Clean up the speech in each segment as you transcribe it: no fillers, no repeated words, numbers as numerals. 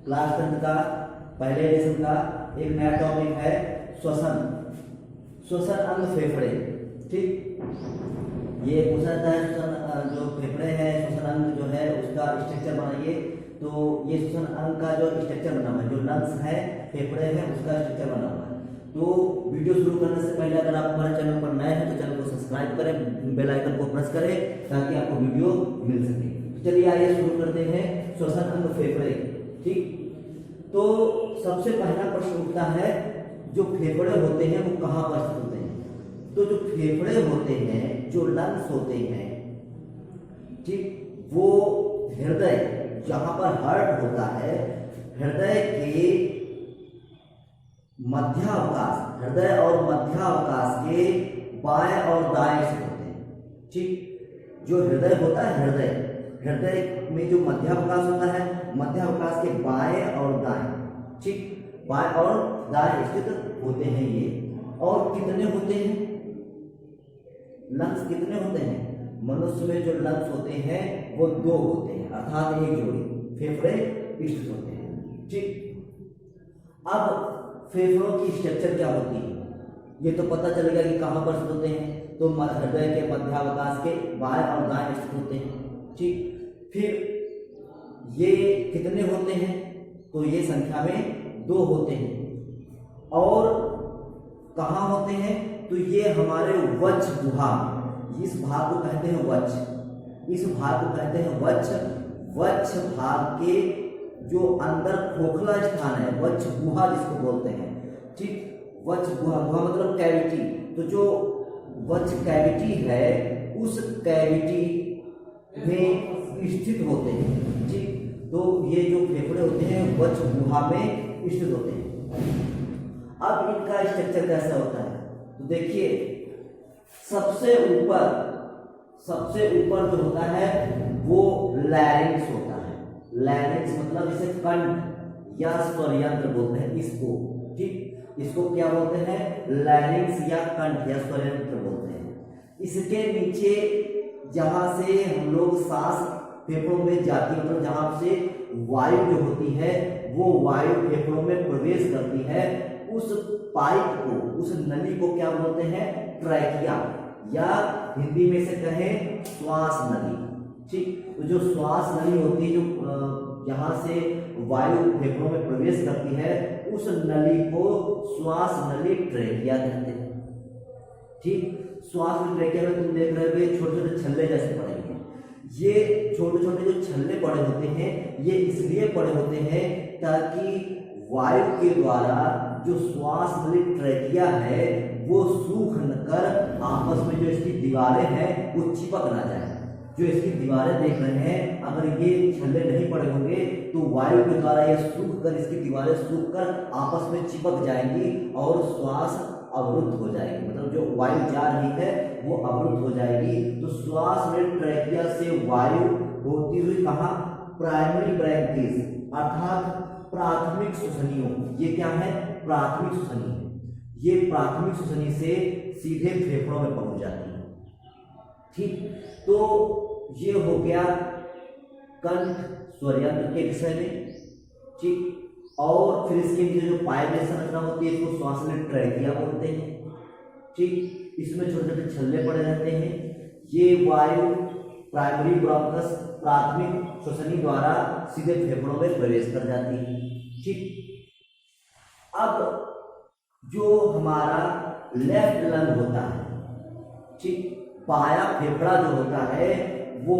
Class 10 का पहले addition का एक नया टॉपिक है श्वसन। श्वसन अंग फेफड़े। ठीक, ये पूछा जाता है श्वसन जो फेफड़े है, श्वसन अंग जो है उसका स्ट्रक्चर बनाइए। तो ये श्वसन अंग का जो स्ट्रक्चर बना हुआ है, जो लंग्स है, फेफड़े है, उसका स्ट्रक्चर बना हुआ है। तो वीडियो शुरू करने से पहले अगर आप हमारे चैनल पर नए हैं तो चैनल को सब्सक्राइब करें, बेल आइकन को प्रेस करें ताकि आपको वीडियो मिल सके। तो चलिए आइए शुरू करते हैं श्वसन अंग फेफड़े। ठीक, तो सबसे पहला प्रश्न उठता है जो फेफड़े होते हैं वो कहाँ पर स्थित होते हैं। तो जो फेफड़े होते हैं, जो लंग्स होते हैं, ठीक, वो हृदय, जहां पर हार्ट होता है, हृदय के मध्यावकाश, हृदय और मध्यावकाश के बाएं और दाएं से होते हैं। ठीक, जो हृदय होता है, हृदय में जो मध्यावकाश होता है, मध्यावकाश के बाएं और दाएं, ठीक, बाएं और दाएं स्थित होते हैं ये। और कितने होते हैं लंग्स, कितने होते हैं? मनुष्य में जो लंग्स होते हैं वो 2 होते हैं, अर्थात एक जोड़ी फेफड़े स्थित होते हैं। ठीक, अब फेफड़ों की स्ट्रक्चर क्या होती है ये तो पता चलेगा कि कहाँ पर स्थित होते हैं। तो हृदय के मध्यावकाश के बाएं और दाएं स्थित होते हैं। ठीक, फिर ये कितने होते हैं? तो ये संख्या में 2 होते हैं। और कहाँ होते हैं? तो ये हमारे वक्ष गुहा, इस भाग को कहते हैं वक्ष, इस भाग को कहते हैं वक्ष। वक्ष भाग के जो अंदर खोखला स्थान है, वक्ष गुहा जिसको बोलते हैं। ठीक, वक्ष गुहा, गुहा मतलब कैविटी। तो जो वक्ष कैविटी है उस कैविटी में स्थित होते हैं। ठीक, तो ये जो फेफड़े होते हैं वक्ष गुहा में स्थित होते हैं। अब इनका स्ट्रक्चर कैसा होता है? तो देखिए, सबसे ऊपर जो होता है वो लैरिंक्स होता है। लैरिंक्स मतलब इसे कंठ या स्वरयंत्र बोलते हैं इसको। ठीक, इसको क्या बोलते हैं? लैरिंक्स या कंठ या स्वरयंत्र बोलते हैं। इसके नीचे जहां से हम लोग सांस फेफड़ों में जाती है, मतलब जहां से वायु जो होती है वो वायु फेफड़ों में प्रवेश करती है, उस पाइप को, उस नली को क्या बोलते हैं? ट्रैकिया, या हिंदी में से कहें श्वास नली। ठीक, तो जो श्वास नली होती है, जो यहाँ से वायु फेफड़ों में प्रवेश करती है, उस नली को श्वास नली ट्रैकिया कहते हैं। ठीक, श्वास नली ट्रैकिया में तुम देख रहे हो छोटे छोटे छल्ले जैसे पड़े हैं। ये छोटे छोटे जो छल्ले पड़े होते हैं ये इसलिए पड़े होते हैं ताकि वायु के द्वारा जो श्वास नली ट्रैकिया है वो सूख कर आपस में जो इसकी दीवारें हैं वो चिपक ना जाए। जो इसकी दीवारें देख रहे हैं, अगर ये छल्ले नहीं पड़े होंगे तो वायु के द्वारा ये सूख कर, इसकी दीवारें सूख कर आपस में चिपक जाएंगी और श्वास अवरुद्ध हो जाएगी, मतलब जो वायु जा रही है वो अवरुद्ध हो जाएगी। तो श्वास नली ट्रैकिया से वायु होती हुई कहाँ? प्राइमरी ब्रैंकिस अर्थात प्राथमिक श्वसनियों, ये क्या है? प्राथमिक श्वसनी है। ये प्राथमिक श्वसनी से सीधे फेफड़ों में पहुंच जाती है। ठीक, तो ये हो गया कंठ स्वरयंत्र के विषय में। ठीक, और फिर इसके नीचे जो पाइप संरचना होती है इसको श्वास नली ट्रैकिया बोलते हैं। ठीक, इसमें छोटे छोटे छल्ले पड़े रहते हैं। ये वायु प्राइमरी ब्रोंकस, प्राथमिक श्वसनी द्वारा सीधे फेफड़ों में प्रवेश कर जाती है। ठीक, अब जो हमारा लेफ्ट लंग होता है, ठीक, बायां फेफड़ा जो होता है वो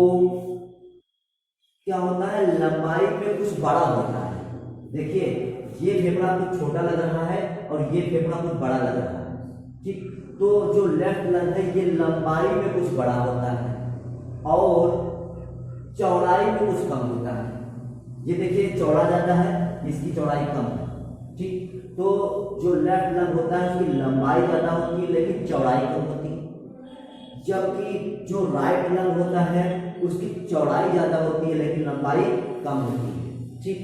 क्या होता है? लंबाई में कुछ बड़ा होता है। देखिए, ये फेफड़ा कुछ छोटा लग रहा है और ये फेफड़ा कुछ बड़ा लग रहा है। ठीक, तो जो लेफ्ट लंग है ये लंबाई में कुछ बड़ा होता है और चौड़ाई में कुछ कम होता है। ये देखिए चौड़ा जाता है, इसकी चौड़ाई कम है। ठीक, तो जो लेफ्ट लंग होता है उसकी लंबाई ज्यादा होती है लेकिन चौड़ाई कम होती है, जबकि जो राइट लंग होता है उसकी चौड़ाई ज्यादा होती है लेकिन लंबाई कम होती है। ठीक,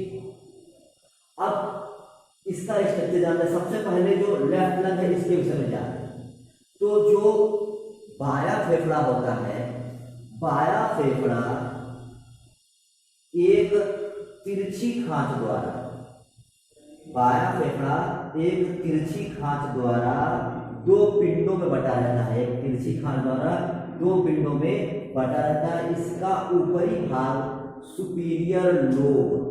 अब इसका स्ट्रक्चर जानते हैं। सबसे पहले जो लेफ्ट लंग है इसके विषय में जानते हैं। तो जो बायां फेफड़ा होता है, बायां फेफड़ा एक तिरछी खांच द्वारा, बायां फेफड़ा एक तिरछी खांच द्वारा दो पिंडों में बटा रहता है। एक तिरछी खांच द्वारा दो पिंडों में बटा रहता है। इसका ऊपरी भाग सुपीरियर लोब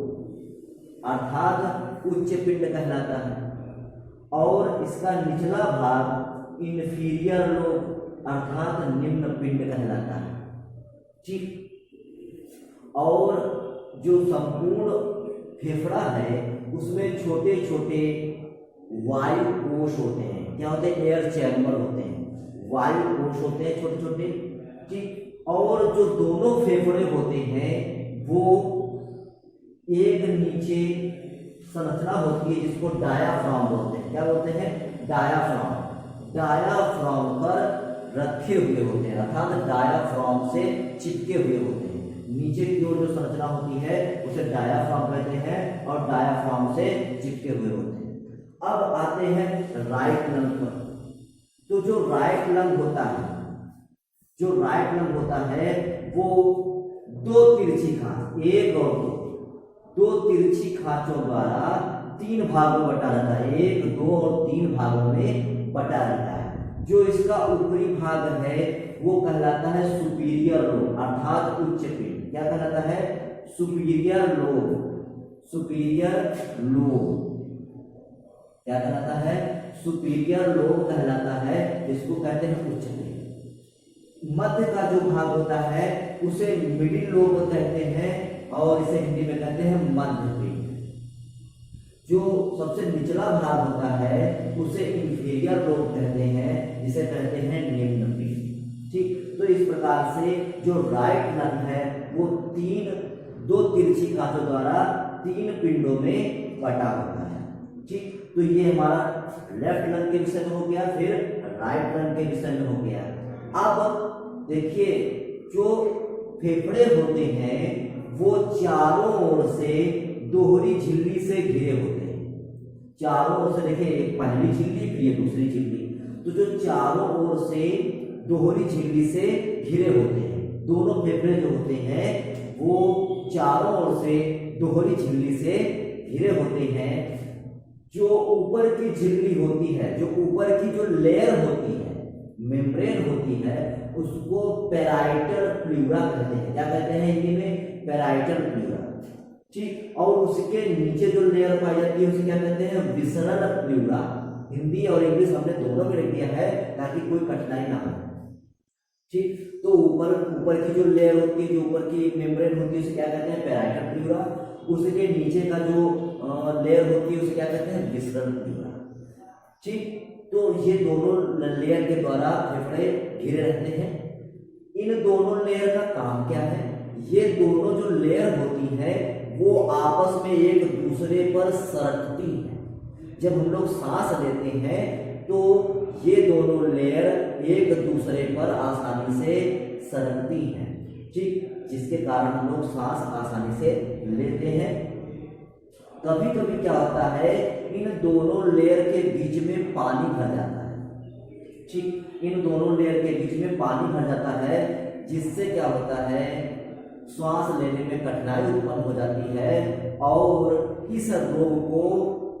अर्थात उच्च पिंड कहलाता है और इसका निचला भाग इंफीरियर लोब अर्थात निम्न पिंड कहलाता है। ठीक। और जो संपूर्ण फेफड़ा है उसमें छोटे छोटे वायु कोश होते हैं। क्या होते हैं? एयर चैम्बर होते हैं, वायु कोश होते हैं छोटे छोटे। ठीक। और जो दोनों फेफड़े होते हैं वो एक नीचे संरचना होती है जिसको डायाफ्राम बोलते हैं। क्या बोलते हैं? डायाफ्राम। डायाफ्राम पर रखे हुए होते हैं अर्थात डायाफ्राम से चिपके हुए होते हैं। नीचे की ओर जो संरचना होती है उसे डायाफ्राम कहते हैं और डायाफ्राम से चिपके हुए होते हैं। अब आते हैं राइट लंग पर। तो जो राइट लंग होता है, जो राइट लंग होता है वो दो तिरछी खांच, एक और दो तिरछी खांचों द्वारा तीन भागों में बटा रहता है। एक, दो और तीन भागों में बटा रहता है। जो इसका ऊपरी भाग है वो कहलाता है सुपीरियर लोब अर्थात उच्च पिंड। क्या कहलाता है? Superior lobe. सुपीरियर लोब क्या कहलाता है? सुपीरियर लोब कहलाता है, इसको कहते हैं उच्च पिंड। मध्य का जो भाग होता है उसे मिडिल लोब कहते हैं और इसे हिंदी में कहते हैं मध्य पिंड। जो सबसे निचला भाग होता है उसे इंफीरियर लोब कहते हैं, जिसे कहते हैं निम्न पिंड। ठीक। तो इस प्रकार से जो राइट लंग है वो दो तिरछी खांचों द्वारा तीन पिंडों में बटा होता है। ठीक। तो ये हमारा लेफ्ट लंग के विषय में हो गया, फिर राइट लंग के विषय में हो गया। अब देखिए जो फेफड़े होते हैं वो चारों ओर से दोहरी झिल्ली से घिरे होते हैं। चारों ओर से देखिए, एक पहली झिल्ली फिर ये दूसरी झिल्ली। तो जो चारों ओर से दोहरी झिल्ली से घिरे होते हैं, दोनों फेफड़े जो होते हैं वो चारों ओर से दोहरी झिल्ली से घिरे होते हैं। जो ऊपर की झिल्ली होती है, जो ऊपर की जो लेयर होती है, मेम्ब्रेन होती है, उसको पेराइटल प्लूरा कहते हैं। क्या कहते हैं हिंदी में? Parietal pleura. ठीक। और उसके नीचे जो लेयर पाई जाती है उसे क्या कहते हैं? Visceral pleura. हिंदी और इंग्लिश हमने दोनों में लिख दिया है ताकि कोई कठिनाई ना हो। ठीक। तो ऊपर की जो लेयर होती है, जो ऊपर की मेम्ब्रेन होती है उसे क्या कहते हैं? Parietal pleura. उसके नीचे का जो लेयर होती है उसे क्या कहते हैं? Visceral pleura. ठीक। तो ये दोनों लेयर के द्वारा फेफड़े घिरे रहते हैं। इन दोनों लेयर का काम क्या है? ये दोनों जो लेयर होती है वो आपस में एक दूसरे पर सरकती है। जब हम लोग सांस लेते हैं तो ये दोनों लेयर एक दूसरे पर आसानी से सरकती हैं। ठीक। जिसके कारण हम लोग सांस आसानी से लेते हैं। कभी कभी क्या होता है, इन दोनों लेयर के बीच में पानी भर जाता है। ठीक। इन दोनों लेयर के बीच में पानी भर जाता है जिससे क्या होता है, श्वास लेने में कठिनाई उत्पन्न हो जाती है और इस रोग को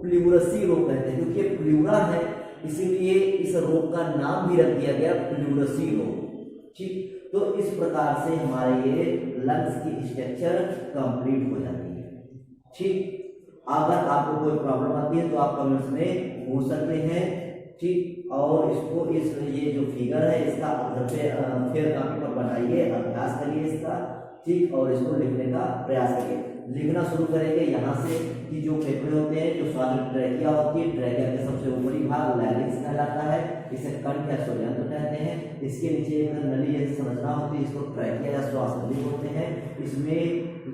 प्लूरसी रोग कहते हैं। क्योंकि ये प्लूरा है इसीलिए इस रोग का नाम भी रख दिया गया प्लूरसी रोग। ठीक। तो इस प्रकार से हमारे ये लंग्स की स्ट्रक्चर कंप्लीट हो जाती है। ठीक। अगर आपको कोई प्रॉब्लम आती है तो आप कमेंट्स में पूछ सकते हैं। ठीक। और इसको ये जो फिगर है इसका फिर कापी पर बनाइए, अभ्यास करिए इसका। ठीक। और इसको लिखने का प्रयास करिए। लिखना शुरू करेंगे यहाँ से कि जो फेफड़े होते हैं, जो श्वास ट्रैकिया होती है, ट्रैकिया के सबसे ऊपरी भाग लैरिंक्स कहलाता है, इसे कंठ या स्वयंत्र कहते हैं। इसके नीचे एक नली जैसी संरचना होती है, इसको ट्रैकिया या श्वास नली बोलते हैं। इसमें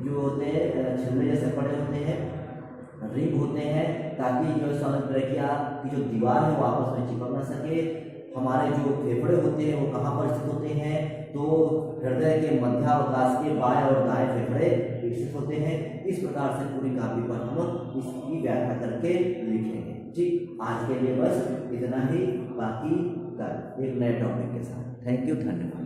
जो होते हैं छिल्ले जैसे पड़े होते हैं, रिंग होते हैं, ताकि जो श्वास ट्रैकिया की जो दीवार है वो आपस में चिपक ना सके। हमारे जो फेफड़े होते हैं वो कहाँ पर स्थित होते हैं, तो हृदय के मध्यावकाश के बाएं और दाएं फेफड़े विकसित होते हैं। इस प्रकार से पूरी कॉपी पर हम इसकी व्याख्या करके लिखेंगे। ठीक। आज के लिए बस इतना ही, बाकी कल एक नए टॉपिक के साथ। थैंक यू, धन्यवाद।